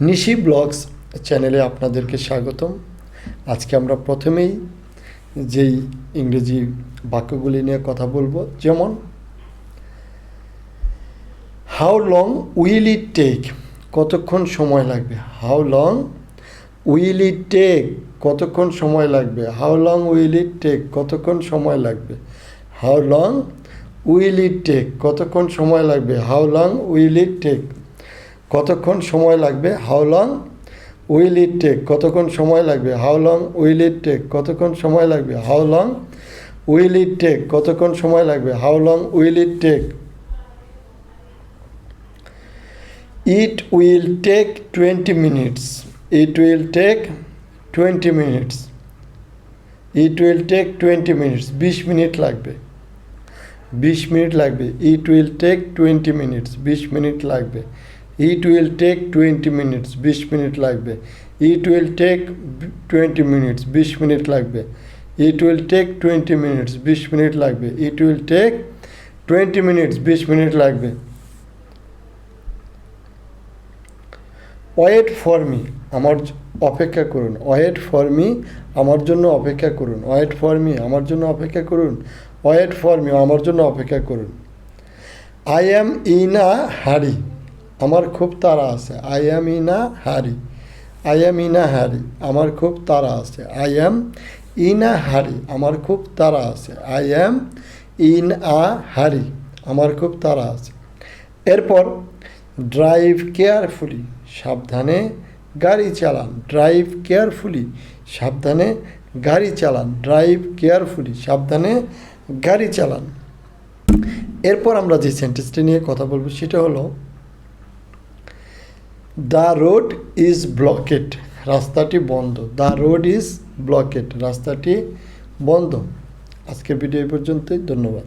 নিশি blogs চ্যানেলে আপনাদেরকে স্বাগতম। আজকে আমরা প্রথমেই যেই ইংরেজি বাক্যগুলি নিয়ে কথা বলবো, যেমন how long will it take, কতক্ষণ সময় লাগবে। How long will it take, কতক্ষণ সময় লাগবে। How long will it take, কতক্ষণ সময় লাগবে। How long will it take, কতক্ষণ সময় লাগবে। How long will it take, কতক্ষণ সময় লাগবে। How long will it take, কতক্ষণ সময় লাগবে। How long will it take, কতক্ষণ সময় লাগবে। How long will it take, কতক্ষণ সময় লাগবে। How long will it take. It will take 20 minutes. It will take 20 minutes. It will take 20 minutes. 20 minute লাগবে। 20 মিনিট লাগবে। It will take 20 minutes. 20 minute লাগবে। It will take 20 minutes. 20 minute লাগবে। It will take 20 minutes. 20 minute লাগবে। It will take 20 minutes. 20 minute লাগবে। It will take 20 minutes. 20 minute লাগবে। Wait for me, আমার অপেক্ষা করুন। ওয়েট ফর মি, আমার জন্য অপেক্ষা করুন। ওয়েট ফর মি, আমার জন্য অপেক্ষা করুন। ওয়েট ফর মি, আমার জন্য অপেক্ষা করুন। আই অ্যাম ইন আ হারি, আমার খুব তাড়া আছে। আই অ্যাম ইন আ হারি। আই অ্যাম ইন আ হারি, আমার খুব তাড়া আছে। আই অ্যাম ইন আ হারি, আমার খুব তাড়া আছে। আই অ্যাম ইন আ হারি, আমার খুব তাড়া আছে। এরপর ড্রাইভ কেয়ারফুলি, সাবধানে গাড়ি চালান। ড্রাইভ কেয়ারফুলি, সাবধানে গাড়ি চালান। ড্রাইভ কেয়ারফুলি, সাবধানে গাড়ি চালান। এরপর আমরা যে সেন্টেন্সটি নিয়ে কথা বলবো সেটা হলো দ্য রোড ইজ ব্লকেড, রাস্তাটি বন্ধ। দ্য রোড ইজ ব্লকেড, রাস্তাটি বন্ধ। আজকের ভিডিও এই পর্যন্তই, ধন্যবাদ।